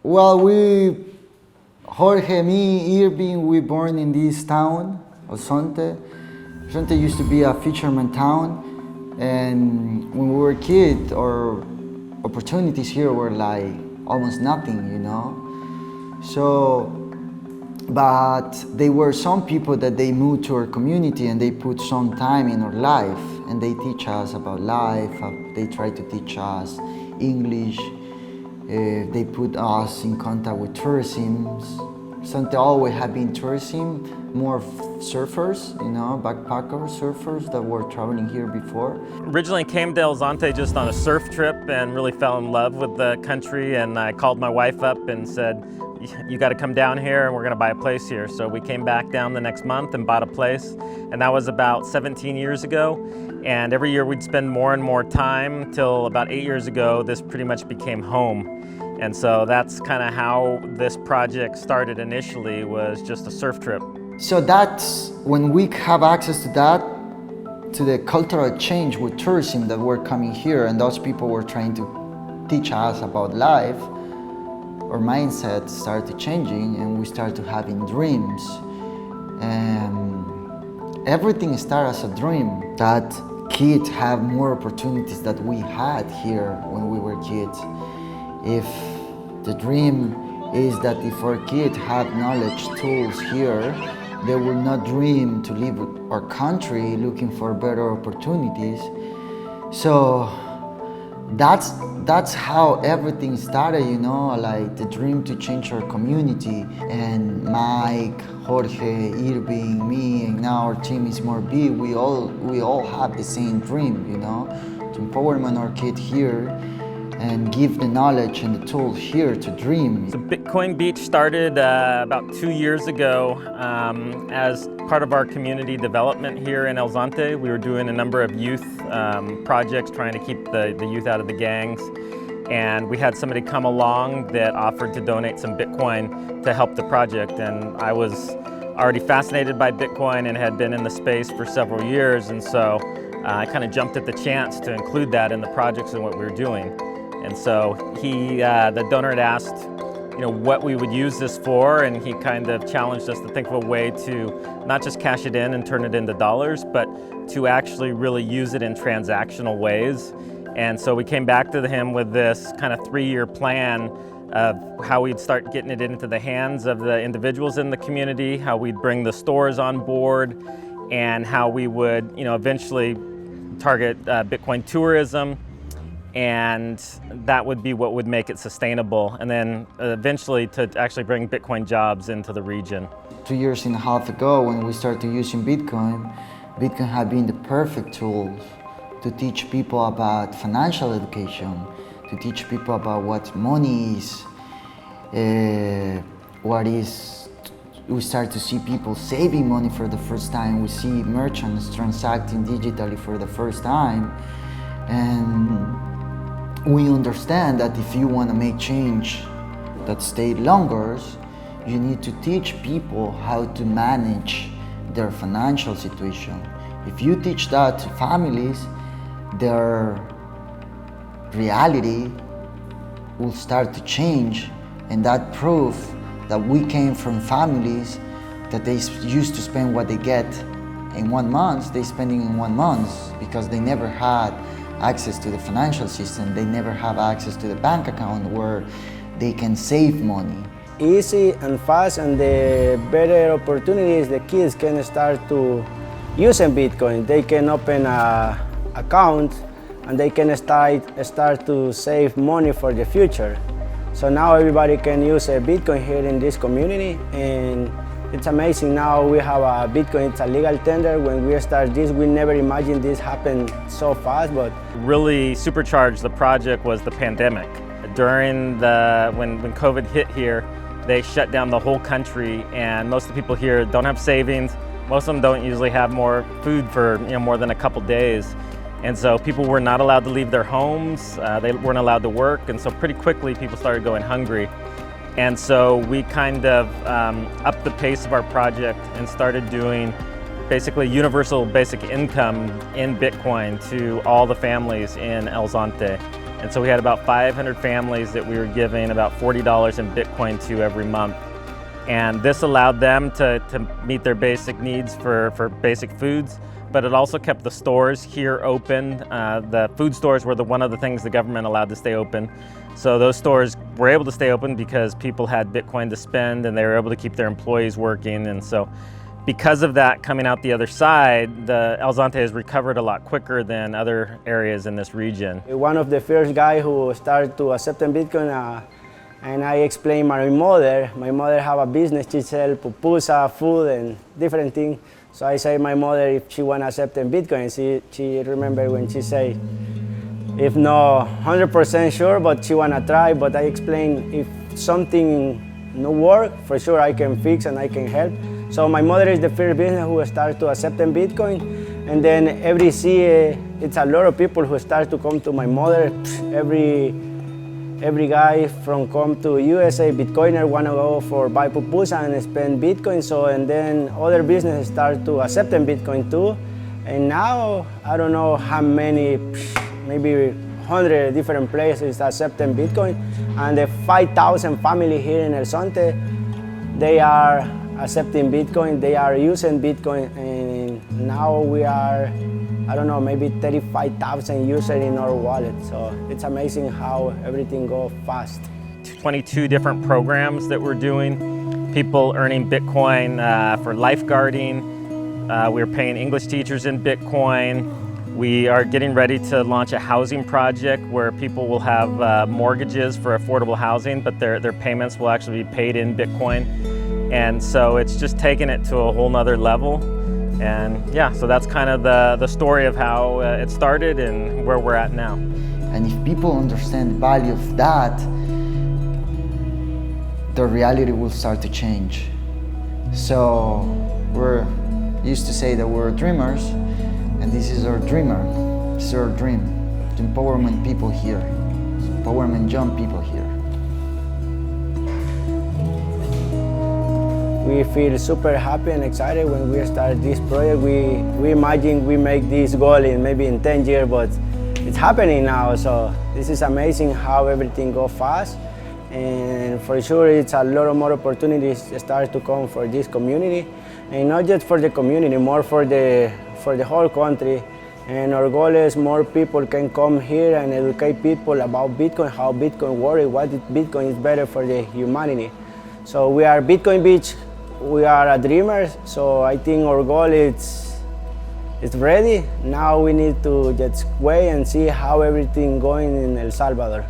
Well, Jorge, me, Irving, we born in this town, Elzonte. Elzonte used to be a fisherman town, and when we were a kid, our opportunities here were like almost nothing, you know. So, but there were some people that they moved to our community and they put some time in our life, and they teach us about life. They try to teach us English. They put us in contact with tourism. Something always have been tourism, more surfers, you know, backpacker surfers that were traveling here before. Originally came to Elzonte just on a surf trip and really fell in love with the country, and I called my wife up and said, you got to come down here and we're going to buy a place here. So we came back down the next month and bought a place, and that was about 17 years ago. And every year we'd spend more and more time till about 8 years ago, this pretty much became home. And so that's kind of how this project started initially, was just a surf trip. So that's when we have access to that, to the cultural change with tourism that were coming here, and those people were trying to teach us about life. Our mindset started changing and we started having dreams. And everything started as a dream, that kids have more opportunities that we had here when we were kids. If the dream is that if our kids have knowledge tools here, they will not dream to leave our country looking for better opportunities. So that's how everything started, you know, like the dream to change our community. And Mike, Jorge, Irving, me, and now our team is more big. We all have the same dream, you know, to empowerment our kids here and give the knowledge and the tools here to dream. So Bitcoin Beach started about 2 years ago as part of our community development here in Elzonte. We were doing a number of youth projects trying to keep the youth out of the gangs. And we had somebody come along that offered to donate some Bitcoin to help the project. And I was already fascinated by Bitcoin and had been in the space for several years. And so I kind of jumped at the chance to include that in the projects and what we were doing. And so the donor had asked, you know, what we would use this for, and he kind of challenged us to think of a way to not just cash it in and turn it into dollars, but to actually really use it in transactional ways. And so we came back to him with this kind of 3-year plan of how we'd start getting it into the hands of the individuals in the community, how we'd bring the stores on board, and how we would, you know, eventually target Bitcoin tourism. And that would be what would make it sustainable, and then eventually to actually bring Bitcoin jobs into the region. 2.5 years ago, when we started using Bitcoin had been the perfect tool to teach people about financial education, to teach people about what money is, we start to see people saving money for the first time. We see merchants transacting digitally for the first time. And we understand that if you want to make change that stay longer, you need to teach people how to manage their financial situation. If you teach that to families, their reality will start to change, and that proof that we came from families that they used to spend what they get in 1 month, they spending in 1 month because they never had access to the financial system. They never have access to the bank account where they can save money. Easy and fast, and the better opportunities the kids can start to using Bitcoin. They can open an account and they can start to save money for the future. So now everybody can use a Bitcoin here in this community, and it's amazing. Now we have a Bitcoin, it's a legal tender. When we start this, we never imagined this happened so fast. But really supercharged the project was the pandemic. During when COVID hit here, they shut down the whole country, and most of the people here don't have savings. Most of them don't usually have more food for more than a couple days. And so people were not allowed to leave their homes, they weren't allowed to work, and so pretty quickly people started going hungry. And so we kind of upped the pace of our project and started doing basically universal basic income in Bitcoin to all the families in Elzonte. And so we had about 500 families that we were giving about $40 in Bitcoin to every month. And this allowed them to meet their basic needs for basic foods, but it also kept the stores here open. The food stores were one of the things the government allowed to stay open. So those stores were able to stay open because people had Bitcoin to spend and they were able to keep their employees working. And so because of that, coming out the other side, the El Zonte has recovered a lot quicker than other areas in this region. One of the first guys who started to accept Bitcoin, and I explained my mother have a business, she sell pupusa, food and different things. So I say my mother, if she wanna accept Bitcoin, she remember when she say, if not 100% sure, but she wanna try, but I explain if something no work, for sure I can fix and I can help. So my mother is the first business who started to accept Bitcoin, and then every year it's a lot of people who start to come to my mother. Every guy from come to USA, Bitcoiner wanna go for buy pupusa and spend Bitcoin. So and then other businesses start to accept Bitcoin too. And now I don't know how many, maybe 100 different places accepting Bitcoin. And the 5,000 family here in El Zonte, they are accepting Bitcoin, they are using Bitcoin, and now we are, I don't know, maybe 35,000 users in our wallet. So it's amazing how everything goes fast. 22 different programs that we're doing. People earning Bitcoin for lifeguarding. We're paying English teachers in Bitcoin. We are getting ready to launch a housing project where people will have mortgages for affordable housing, but their payments will actually be paid in Bitcoin. And so it's just taking it to a whole nother level. And yeah, so that's kind of the story of how it started and where we're at now. And if people understand the value of that, the reality will start to change. So we're used to say that we're dreamers, and this is our dreamer. This is our dream. To empowerment people here. Empowerment young people here. We feel super happy and excited when we start this project. We imagine we make this goal in maybe in 10 years, but it's happening now. So this is amazing how everything goes fast. And for sure, it's a lot of more opportunities start to come for this community. And not just for the community, more for the whole country. And our goal is more people can come here and educate people about Bitcoin, how Bitcoin works, what Bitcoin is better for the humanity. So we are Bitcoin Beach. We are a dreamers, so I think our goal is ready. Now we need to just wait and see how everything going in El Salvador.